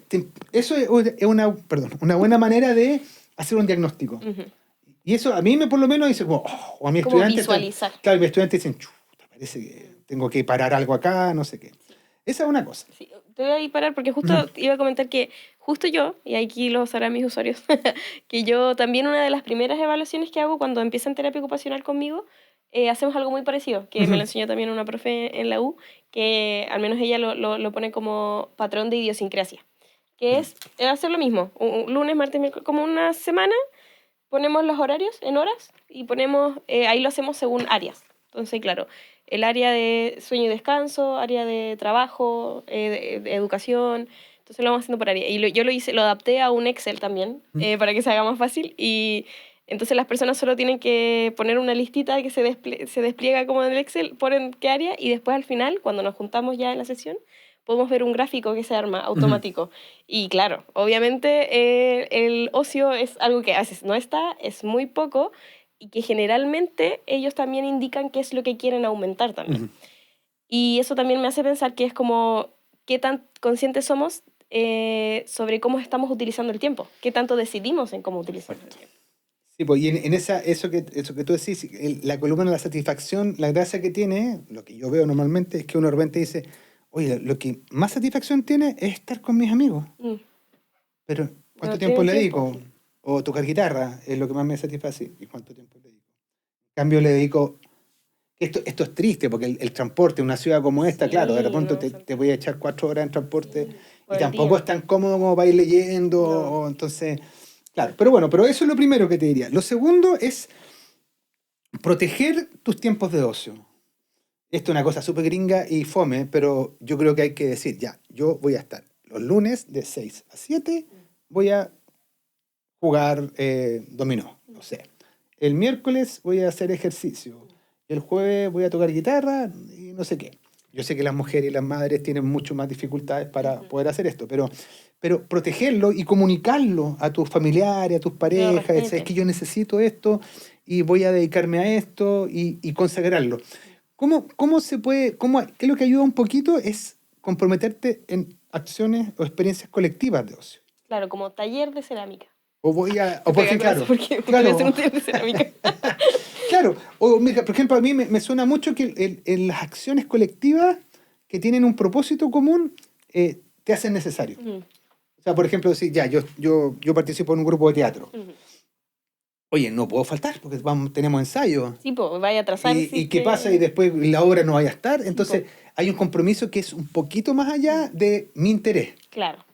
eso es una buena manera de hacer un diagnóstico. Y eso a mí por lo menos dice, o a mi estudiante... visualizar. Claro, mis estudiantes dicen, parece que tengo que parar algo acá, no sé qué. Esa es una cosa. Sí, te voy a parar porque justo iba a comentar que justo yo, y aquí lo sabrán mis usuarios, que yo también una de las primeras evaluaciones que hago cuando empiezan terapia ocupacional conmigo, hacemos algo muy parecido, que me lo enseñó también una profe en la U, que al menos ella lo pone como patrón de idiosincrasia, que es hacer lo mismo, un lunes, martes, miércoles, como una semana, ponemos los horarios en horas y ponemos, ahí lo hacemos según áreas. Entonces, claro, el área de sueño y descanso, área de trabajo, de educación. Entonces lo vamos haciendo por área. Y yo lo adapté a un Excel también, para que se haga más fácil. Y entonces las personas solo tienen que poner una listita que se despliega como en el Excel, ponen qué área, y después al final, cuando nos juntamos ya en la sesión, podemos ver un gráfico que se arma automático. Y claro, obviamente el ocio es algo que a veces no está, es muy poco, y que generalmente ellos también indican qué es lo que quieren aumentar también. Y eso también me hace pensar que es como qué tan conscientes somos sobre cómo estamos utilizando el tiempo, qué tanto decidimos en cómo utilizamos el tiempo. Sí, pues, y en eso que tú decís, la columna de la satisfacción, la gracia que tiene, lo que yo veo normalmente, es que uno de repente dice, oye, lo que más satisfacción tiene es estar con mis amigos. Pero, ¿cuánto tiempo le dedico? O tocar guitarra es lo que más me satisface. ¿Y cuánto tiempo le dedico? En cambio, le dedico... Esto es triste, porque el transporte en una ciudad como esta, claro, de repente te voy a echar 4 horas en transporte y tampoco es tan cómodo como para ir leyendo. Entonces, claro. Pero eso es lo primero que te diría. Lo segundo es proteger tus tiempos de ocio. Esto es una cosa súper gringa y fome, pero yo creo que hay que decir, ya, yo voy a estar los lunes de 6 a 7, voy a jugar dominó, no sé. El miércoles voy a hacer ejercicio. El jueves voy a tocar guitarra y no sé qué. Yo sé que las mujeres y las madres tienen mucho más dificultades para poder hacer esto, pero protegerlo y comunicarlo a tus familiares, a tus parejas, es que yo necesito esto y voy a dedicarme a esto y consagrarlo. ¿Cómo se puede, qué es lo que ayuda un poquito es comprometerte en acciones o experiencias colectivas de ocio? Claro, como taller de cerámica. Porque voy a hacer un taller de cerámica. Claro, por ejemplo, a mí me suena mucho que las acciones colectivas que tienen un propósito común te hacen necesario. O sea, por ejemplo, si ya yo participo en un grupo de teatro. Oye, no puedo faltar porque tenemos ensayo. Sí, pues vaya a trazar. ¿Y qué pasa? Y después la obra no vaya a estar. Entonces, hay un compromiso que es un poquito más allá de mi interés. Claro.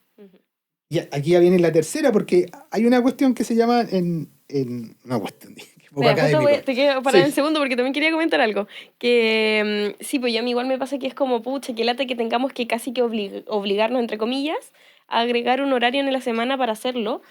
Y aquí ya viene la tercera, porque hay una cuestión que se llama una cuestión te quiero parar un segundo porque también quería comentar algo. Que sí, pues a mí igual me pasa que es como, pucha, que lata que tengamos que casi que obligarnos, entre comillas, a agregar un horario en la semana para hacerlo.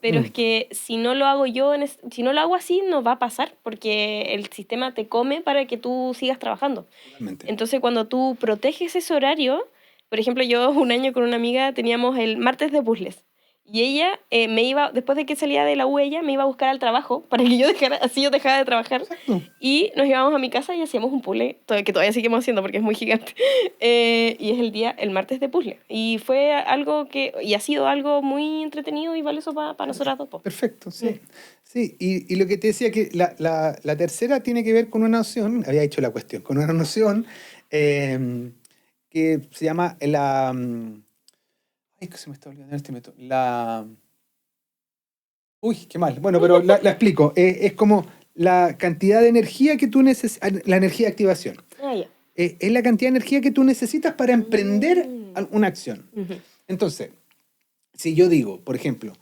Pero es que si no lo hago yo, si no lo hago así, no va a pasar, porque el sistema te come para que tú sigas trabajando. Totalmente. Entonces, cuando tú proteges ese horario, Por ejemplo, yo un año con una amiga teníamos el martes de puzzles. Y ella me iba, después de que salía de la U, ella me iba a buscar al trabajo para que yo dejara, así yo dejaba de trabajar. Exacto. Y nos íbamos a mi casa y hacíamos un puzzle, que todavía seguimos haciendo porque es muy gigante. Y es el martes de puzzle. Y fue algo y ha sido algo muy entretenido y valioso para nosotras dos. Po. Perfecto, sí. Sí, y lo que te decía que la tercera tiene que ver con una noción, había hecho la cuestión, con una noción que se llama ay, que se me está olvidando este método. Uy, qué mal. Bueno, pero la explico. Es como la cantidad de energía que tú necesitas, la energía de activación. Ah, ya. Es la cantidad de energía que tú necesitas para emprender una acción. Ujú. Entonces, si yo digo, por ejemplo,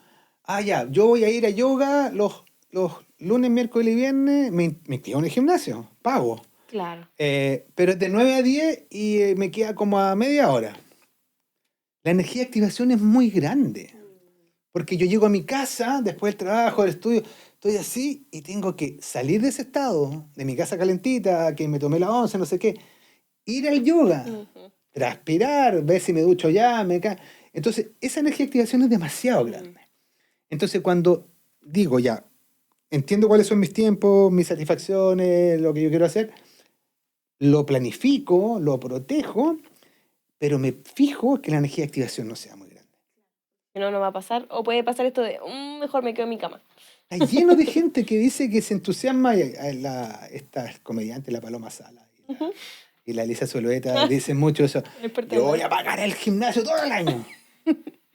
ya, yo voy a ir a yoga los lunes, miércoles y viernes, me inscribo en el gimnasio, pago. Claro. Pero es de 9 a 10 y me queda como a media hora. La energía de activación es muy grande. Porque yo llego a mi casa, después del trabajo, del estudio, estoy así y tengo que salir de ese estado, de mi casa calentita, que me tomé la once, no sé qué, ir al yoga, transpirar, ver si me ducho ya, Entonces, esa energía de activación es demasiado grande. Entonces, cuando digo ya, entiendo cuáles son mis tiempos, mis satisfacciones, lo que yo quiero hacer, lo planifico, lo protejo, pero me fijo que la energía de activación no sea muy grande. Que no va a pasar. O puede pasar esto de, mejor me quedo en mi cama. Está lleno de gente que dice que se entusiasma, esta comediante, la Paloma Sala y la Elisa Zulueta, dicen mucho eso. Yo voy a pagar el gimnasio todo el año.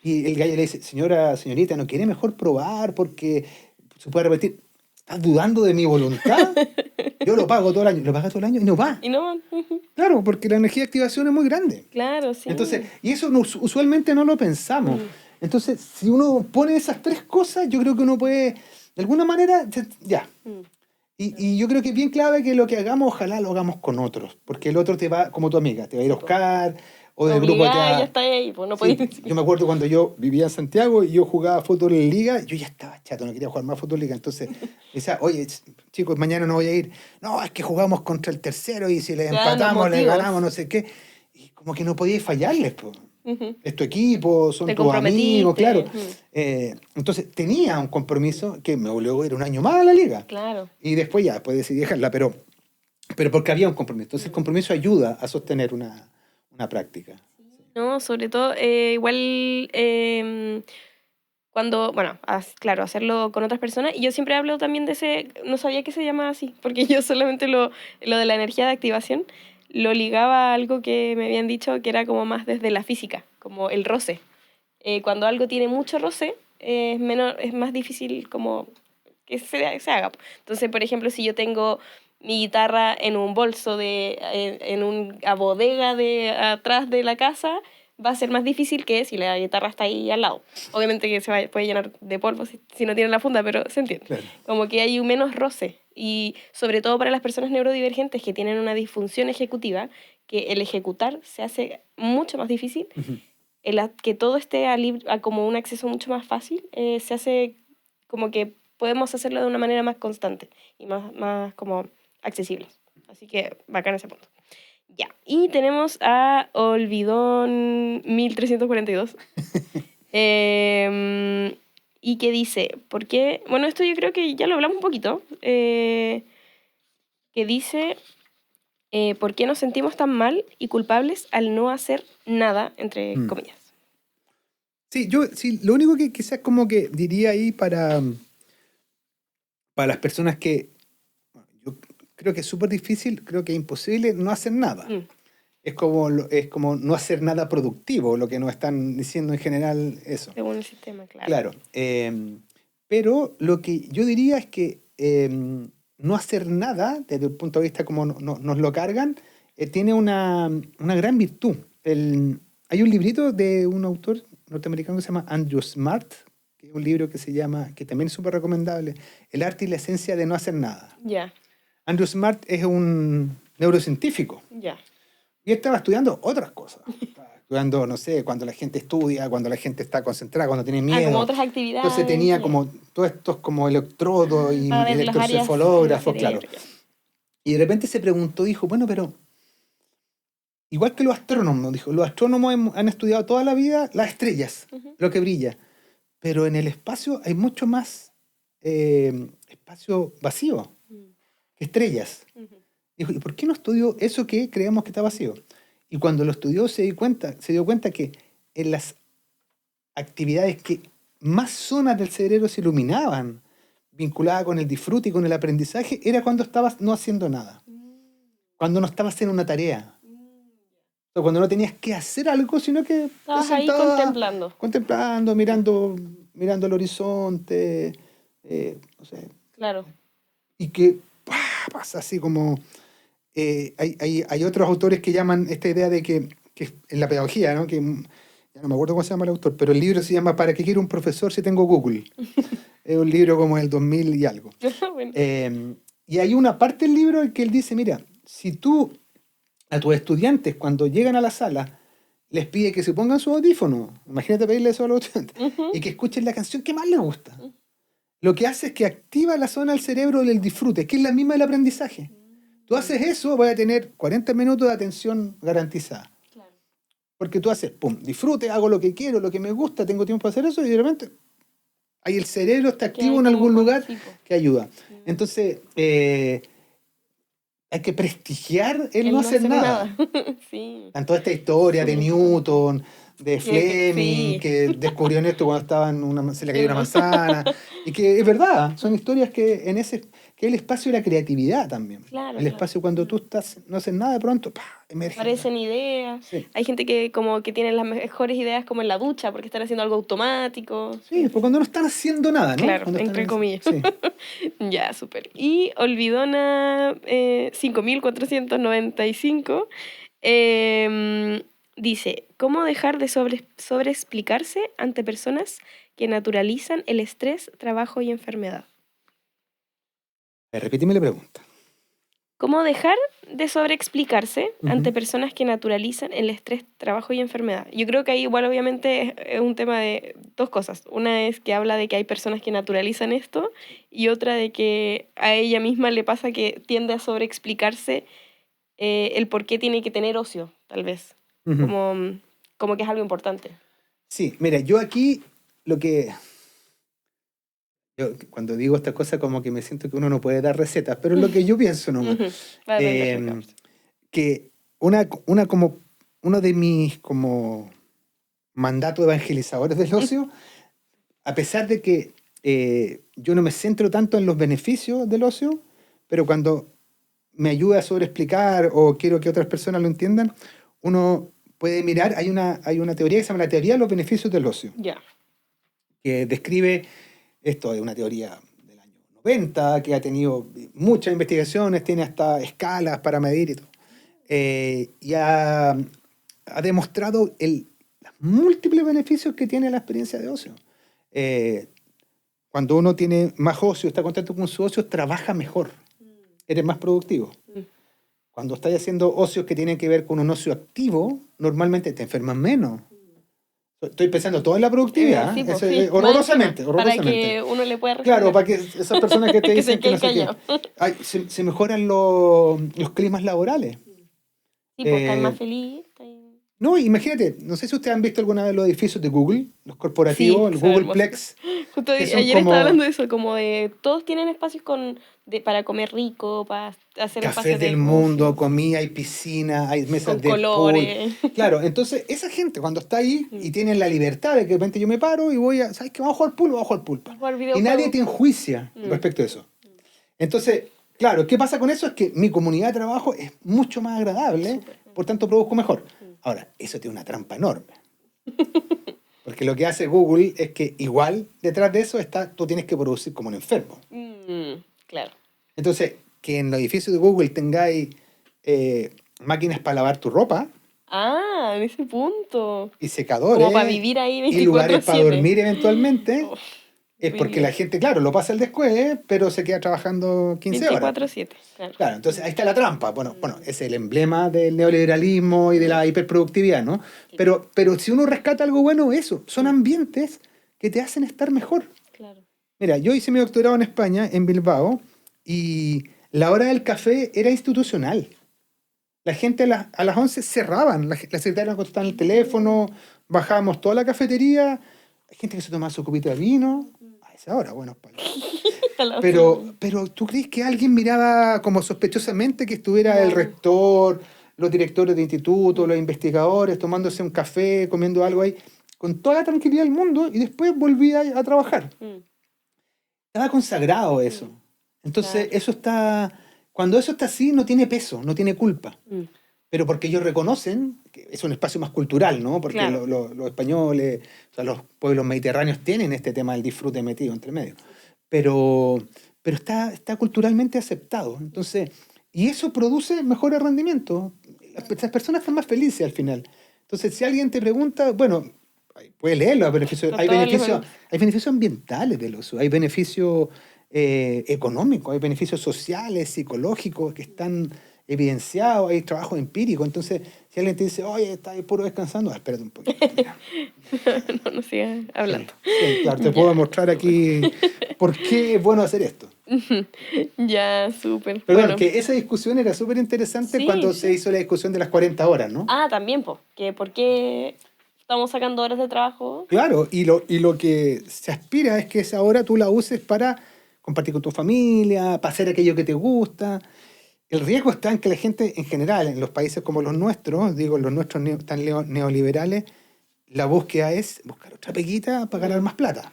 Y el gallo le dice, señorita, ¿no quiere mejor probar? Porque se puede repetir, ¿estás dudando de mi voluntad? Yo lo pago todo el año. Lo paga todo el año y no va. Y no van. Claro, porque la energía de activación es muy grande. Claro, sí. Entonces, y eso usualmente no lo pensamos. Entonces, si uno pone esas tres cosas, yo creo que uno puede, de alguna manera, ya. Y yo creo que es bien clave que lo que hagamos, ojalá lo hagamos con otros. Porque el otro te va, como tu amiga, te va a ir a Oscar, o del grupo te va... ya está ahí, pues no Sí, podéis... yo me acuerdo cuando yo vivía en Santiago y yo jugaba fútbol en liga, yo ya estaba chato, no quería jugar más fútbol en liga. Entonces, decía, oye, chicos, mañana no voy a ir. No, es que jugamos contra el tercero y si le empatamos, le ganamos, no sé qué. Y como que no podíais fallarles, pues. Es tu equipo, son tus amigos, claro. Entonces tenía un compromiso que me obligó a ir un año más a la liga. Claro. Y después ya, pues decidí dejarla, pero porque había un compromiso. Entonces el compromiso ayuda a sostener una práctica. No, sobre todo, igual cuando, bueno, claro, hacerlo con otras personas. Y yo siempre hablo también de no sabía que se llamaba así, porque yo solamente lo de la energía de activación lo ligaba a algo que me habían dicho que era como más desde la física, como el roce. Cuando algo tiene mucho roce, es más difícil como que se haga. Entonces, por ejemplo, si yo tengo mi guitarra en un bolso, en una bodega de atrás de la casa, va a ser más difícil que si la guitarra está ahí al lado. Obviamente que puede llenar de polvo si no tiene la funda, pero se entiende. Claro. Como que hay un menos roce. Y sobre todo para las personas neurodivergentes que tienen una disfunción ejecutiva, que el ejecutar se hace mucho más difícil, que todo esté como un acceso mucho más fácil, se hace como que podemos hacerlo de una manera más constante y más como accesible. Así que bacán ese punto. Ya, y tenemos a Olvidón 1342. Y que dice, ¿por qué? Bueno, esto yo creo que ya lo hablamos un poquito. Que dice, ¿por qué nos sentimos tan mal y culpables al no hacer nada, entre comillas? Sí, lo único que quizás como que diría ahí para las personas que, yo creo que es súper difícil, creo que es imposible no hacer nada. Es como no hacer nada productivo, lo que nos están diciendo en general eso. Según el sistema, claro. Claro. Pero lo que yo diría es que no hacer nada, desde el punto de vista como nos lo cargan, tiene una gran virtud. Hay un librito de un autor norteamericano que se llama Andrew Smart, que es un libro que también es súper recomendable, El arte y la esencia de no hacer nada. Ya. Andrew Smart es un neurocientífico. Ya. Y él estaba estudiando otras cosas. Estaba estudiando, no sé, cuando la gente estudia, cuando la gente está concentrada, cuando tiene miedo. Como otras actividades. Entonces tenía como todos estos como electrodos y electrocefalógrafos, claro. Y de repente se preguntó, dijo, bueno, pero igual que los astrónomos, dijo, los astrónomos han estudiado toda la vida las estrellas, Ujú. lo que brilla, pero en el espacio hay mucho más espacio vacío Mm, que estrellas. ujú. Dijo, ¿y por qué no estudió eso que creemos que está vacío? Y cuando lo estudió se dio cuenta que en las actividades que más zonas del cerebro se iluminaban, vinculadas con el disfrute y con el aprendizaje, era cuando estabas no haciendo nada, cuando no estabas haciendo una tarea, o cuando no tenías que hacer algo, sino que te Estabas ahí sentabas contemplando. contemplando, mirando el horizonte, no sé, Claro. y que pasa así como... hay otros autores que llaman esta idea de que en la pedagogía, ¿no? Ya no me acuerdo cómo se llama el autor, pero el libro se llama ¿Para qué quiero un profesor si tengo Google? Es un libro como el 2000 y algo. Bueno. Y hay una parte del libro en que él dice, mira, si tú a tus estudiantes cuando llegan a la sala les pide que se pongan sus audífonos, imagínate pedirle eso a los estudiantes, Ujú. y que escuchen la canción que más les gusta. Lo que hace es que activa la zona del cerebro del disfrute, que es la misma del aprendizaje. Tú haces eso, vas a tener 40 minutos de atención garantizada. Claro. Porque tú haces, pum, disfrute, hago lo que quiero, lo que me gusta, tengo tiempo para hacer eso, y de repente ahí el cerebro está Que hay activo en como algún lugar sí, po. que ayuda. Entonces, hay que prestigiar el El no no hacer hacer nada. nada. Sí. En toda esta historia de Newton, de Fleming, Sí. que descubrió esto cuando estaba se le cayó una Sí. manzana, y que es verdad, son historias que en ese, que es el espacio de la creatividad también. Claro, El claro. espacio cuando tú estás, no haces nada, de pronto, emerge. Aparecen ideas. Sí. Hay gente que como que tiene las mejores ideas como en la ducha porque están haciendo algo automático. Sí, porque cuando no están haciendo nada, ¿no? Claro, Cuando están entre comillas. Sí. Ya, súper. Y Olvidona 5495 dice, ¿cómo dejar de sobreexplicarse ante personas que naturalizan el estrés, trabajo y enfermedad? Repíteme la pregunta. ¿Cómo dejar de sobreexplicarse ante Ujú. personas que naturalizan el estrés, trabajo y enfermedad? Yo creo que ahí igual obviamente es un tema de dos cosas. Una es que habla de que hay personas que naturalizan esto y otra de que a ella misma le pasa que tiende a sobreexplicarse el por qué tiene que tener ocio, tal vez. Ujú. Como que es algo importante. Sí, mira, yo aquí lo que... Yo cuando digo estas cosas como que me siento que uno no puede dar recetas, pero es lo que yo pienso nomás. Ujú. Va a depender de cada Eh, persona. que uno de mis como mandatos evangelizadores del ocio, a pesar de que yo no me centro tanto en los beneficios del ocio, pero cuando me ayuda a sobreexplicar o quiero que otras personas lo entiendan, uno puede mirar, hay una teoría que se llama la teoría de los beneficios del ocio, Ya. que describe, esto es una teoría del año 90, que ha tenido muchas investigaciones, tiene hasta escalas para medir y todo. Y ha demostrado los múltiples beneficios que tiene la experiencia de ocio. Cuando uno tiene más ocio, está contento con su ocio, trabaja mejor, eres más productivo. Mm. Cuando estás haciendo ocios que tienen que ver con un ocio activo, normalmente te enfermas menos. Estoy pensando todo en la productividad, Sí, pues eso, sí. Más horrorosamente, encima, para horrorosamente. que uno le pueda Claro, responder. para que esas personas que te Que se dicen que no quede sé qué. callado. Ay, se mejoran los climas laborales. Sí, pues estar más Eh, feliz. no, imagínate, no sé si ustedes han visto alguna vez los edificios de Google, los Sí, corporativos, el son hermosos. Googleplex, Justo que son ayer estaba como hablando de eso, como de todos tienen espacios para comer rico, para hacer cafés espacios de del mundo, ocio, comida, hay piscina, hay con mesas de pool. colores. Claro, entonces esa gente cuando está ahí y tienen la libertad de que de repente yo me paro y voy a, ¿sabes qué? Vamos a jugar pool, vamos a jugar pool. A jugar Y nadie videojuegos. te enjuicia respecto a eso. Entonces, claro, ¿qué pasa con eso? Es que mi comunidad de trabajo es mucho más agradable, Súper. por tanto produzco mejor. Ahora, eso tiene una trampa enorme. Porque lo que hace Google es que igual detrás de eso está, tú tienes que producir como un enfermo. Claro. Entonces, que en los edificios de Google tengáis máquinas para lavar tu ropa Ah, en ese punto. y Como secadores para vivir ahí y lugares para 24/7. dormir eventualmente, Oh, es porque viviría. la gente, claro, lo pasa el después, pero se queda trabajando 15 horas. 24/7, claro. Claro, entonces ahí está la trampa. Bueno, es el emblema del neoliberalismo y de la hiperproductividad, ¿no? Pero si uno rescata algo bueno, eso, son ambientes que te hacen estar mejor. Claro. Mira, yo hice mi doctorado en España, en Bilbao, y la hora del café era institucional. La gente a las 11 cerraban, la secretaria contestaba el teléfono, bajábamos toda la cafetería, hay gente que se tomaba su copita de vino, a esa hora, bueno, A las 11 de la mañana. pero ¿tú crees que alguien miraba como sospechosamente que estuviera el No. rector, los directores de instituto, los investigadores, tomándose un café, comiendo algo ahí, con toda la tranquilidad del mundo y después volvía a trabajar? Mm, Estaba consagrado eso. Entonces, claro. cuando eso está así, no tiene peso, no tiene culpa. Mm, Pero porque ellos reconocen que es un espacio más cultural, ¿no? Porque claro. los españoles, o sea, los pueblos mediterráneos tienen este tema del disfrute metido entre medio. Pero, pero está culturalmente aceptado. Entonces, y eso produce mejores rendimientos. Las personas están más felices al final. Entonces, si alguien te pregunta, bueno, puedes leerlo, Con todos los beneficios. hay beneficios ambientales del ocio, hay beneficios económicos, hay beneficios sociales, psicológicos que están evidenciados, hay trabajo empírico. Entonces, si alguien te dice, oye, estás ahí puro descansando, espérate un poquito, mira. No sigas Sí, hablando. sí, claro, te Ya, puedo mostrar súper. aquí por qué es bueno hacer esto. Ya, súper. Perdón, Bueno, que esa discusión era súper interesante sí, cuando se sí. hizo la discusión de las 40 horas, ¿no? Ah, también, pues, que por qué estamos sacando horas de trabajo. Claro, y lo que se aspira es que esa hora tú la uses para compartir con tu familia, para hacer aquello que te gusta. El riesgo está en que la gente en general, en los países como los nuestros, digo, los nuestros tan neoliberales, la búsqueda es buscar otra peguita para ganar más plata.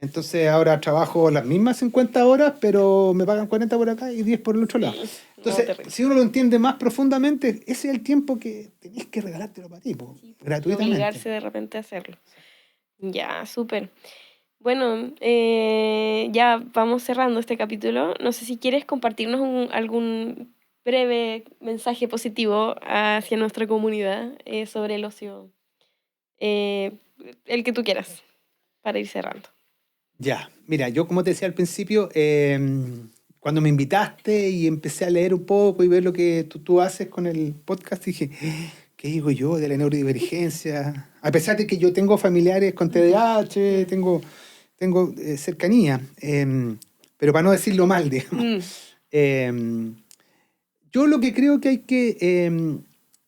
Entonces ahora trabajo las mismas 50 horas, pero me pagan 40 por acá y 10 por el otro lado. Sí, no, Entonces, terrible. si uno lo entiende más profundamente, ese es el tiempo que tenés que regalártelo para ti, po, Sí, y gratuitamente. obligarse de repente a hacerlo. Ya, súper. Bueno, ya vamos cerrando este capítulo. No sé si quieres compartirnos algún breve mensaje positivo hacia nuestra comunidad sobre el ocio, eh, el que tú quieras, para ir cerrando. Ya, mira, yo como te decía al principio, cuando me invitaste y empecé a leer un poco y ver lo que tú haces con el podcast, dije, ¿qué digo yo de la neurodivergencia? A pesar de que yo tengo familiares con TDAH, tengo cercanía, pero para no decirlo mal, digamos. Mm, Em, yo lo que creo que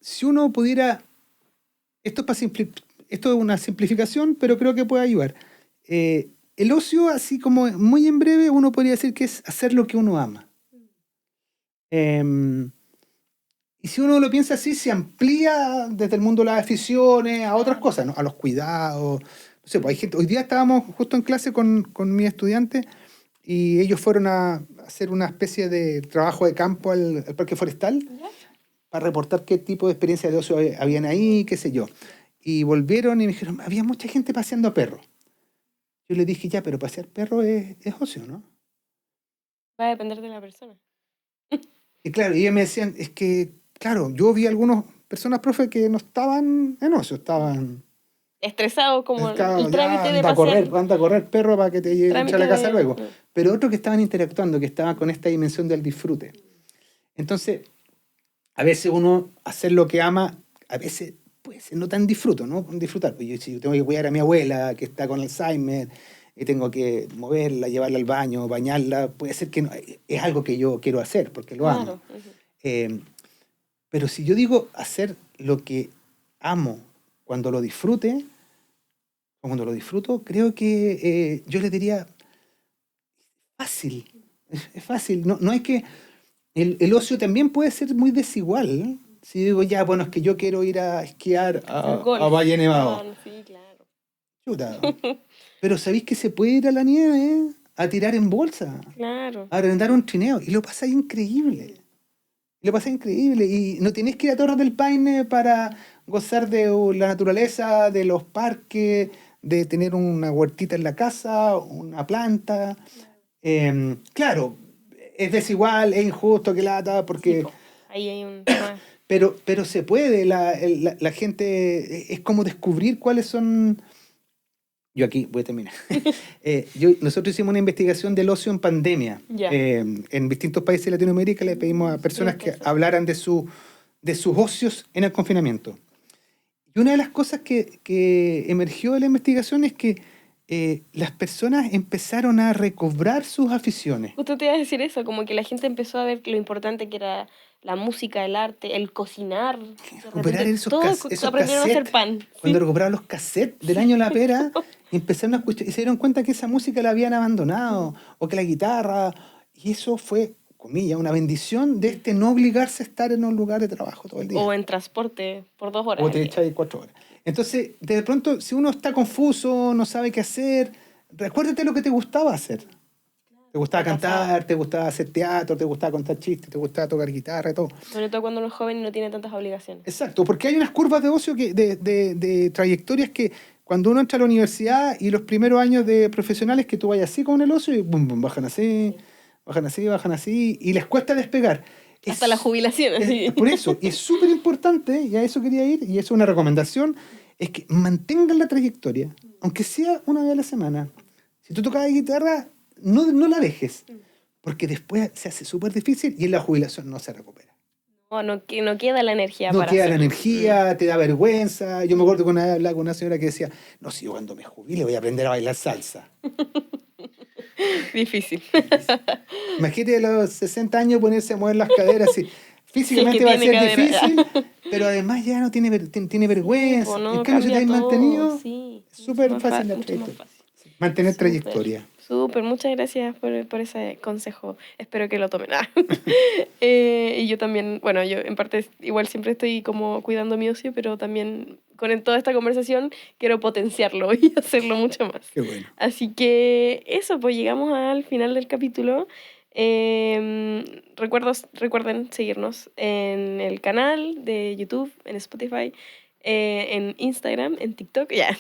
si uno pudiera, esto es, esto es una simplificación, pero creo que puede ayudar. El ocio, así como muy en breve, uno podría decir que es hacer lo que uno ama. Em, y si uno lo piensa así, se amplía desde el mundo de las aficiones a otras cosas, ¿no? A los cuidados. No sé, pues hay gente, hoy día estábamos justo en clase con mis estudiantes y ellos fueron a hacer una especie de trabajo de campo al parque forestal ¿ya? para reportar qué tipo de experiencia de ocio habían ahí, qué sé yo. Y volvieron y me dijeron, había mucha gente paseando a perros. Yo les dije, ya, pero pasear perro es ocio, ¿no? Va a depender de la persona. Y claro, y ellos me decían, es que, claro, yo vi algunas personas, profe, que no estaban en ocio, estaban... Estresado como el Ya trámite de pasear. anda a correr perro para que te llegue a Trámite la casa de... luego. Pero otros que estaban interactuando, que estaban con esta dimensión del disfrute. Entonces, a veces uno hacer lo que ama, a veces puede ser no tan disfruto, ¿no? Disfrutar. Pues yo, si yo tengo que cuidar a mi abuela que está con Alzheimer y tengo que moverla, llevarla al baño, bañarla, puede ser que no, es algo que yo quiero hacer porque lo amo. Claro. Ujú. Eh, pero si yo digo hacer lo que amo cuando lo disfrute, o cuando lo disfruto, creo que yo le diría fácil. Es fácil. No hay que. El ocio también puede ser muy desigual. ¿Eh? Si digo, ya, bueno, es que yo quiero ir a esquiar Hacer a golf. Valle Nevado. Ah, no, sí, claro. Chuta. Pero ¿sabéis que se puede ir a la nieve? A tirar en bolsa, Claro. a arrendar un trineo. Y lo pasáis increíble. Lo pasáis increíble. Y no tenéis que ir a Torres del Paine para gozar de la naturaleza, de los parques, de tener una huertita en la casa, una planta. Claro, es desigual, es injusto, que lata, Sí, porque... po. Ahí hay un tema. Pero se puede, la gente, es como descubrir cuáles son... Yo aquí voy a terminar. Nosotros hicimos una investigación del ocio en pandemia. Ya. En distintos países de Latinoamérica le pedimos a personas que interesante. hablaran de sus ocios en el confinamiento. Y una de las cosas que emergió de la investigación es que las personas empezaron a recobrar sus aficiones. Justo te iba a decir eso, como que la gente empezó a ver lo importante que era la música, el arte, el cocinar. De Recuperar repente esos, todos esos aprendieron a hacer cassettes. pan. Cuando Sí. recuperaron los cassettes del año La Pera, empezaron a escuchar y se dieron cuenta que esa música la habían abandonado, o que la guitarra, y eso fue, comillas, una bendición de no obligarse a estar en un lugar de trabajo todo el día. O en transporte por 2 horas. O te echas 4 horas. Entonces, de pronto, si uno está confuso, no sabe qué hacer, recuérdate lo que te gustaba hacer. Te gustaba cantar, te gustaba hacer teatro, te gustaba contar chistes, te gustaba tocar guitarra y todo. Sobre todo cuando uno es joven y no tiene tantas obligaciones. Exacto, porque hay unas curvas de ocio, de trayectorias que cuando uno entra a la universidad y los primeros años de profesionales que tú vayas así con el ocio y bum, bum, bajan así, y les cuesta despegar. Hasta la jubilación. Así. Por eso, y es súper importante, y a eso quería ir, y eso es una recomendación, es que mantengan la trayectoria, aunque sea una vez a la semana. Si tú tocas guitarra, no la dejes, porque después se hace súper difícil y en la jubilación no se recupera. No queda la energía No para queda hacerlo. la energía, te da vergüenza. Yo me acuerdo que una vez hablaba con una señora que decía, no, si yo cuando me jubile voy a aprender a bailar salsa. Difícil. Imagínate a los 60 años ponerse a mover las caderas y físicamente Sí, va a tiene ser cadera, ya. difícil, pero además ya no tiene vergüenza. Pues no, En cambio, si te has cambia todo, mantenido, sí. es súper Mucho más fácil la mucho más trayectoria. fácil. Mantener Súper, trayectoria. Súper, muchas gracias por ese consejo. Espero que lo tomen. Y yo también, bueno, yo en parte igual siempre estoy como cuidando mi ocio, pero también con toda esta conversación quiero potenciarlo y hacerlo mucho más. Qué bueno. Así que eso, pues llegamos al final del capítulo. Recuerden seguirnos en el canal de YouTube, en Spotify, en Instagram, en TikTok, ya.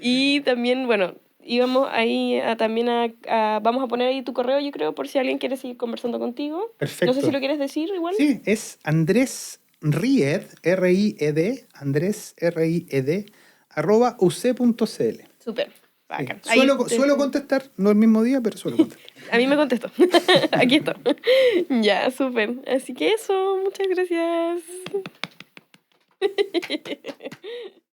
Y también, bueno, íbamos ahí vamos a poner ahí tu correo, yo creo, por si alguien quiere seguir conversando contigo. Perfecto. No sé si lo quieres decir igual. Sí, es Andrés Ried, R-I-E-D, Andrés R-I-E-D, @uc.cl. Súper. Bacán. Sí. Ahí Suelo contestar, no el mismo día, pero suelo contestar. A mí me contestó. Aquí está. Ya, súper. Así que eso, muchas gracias.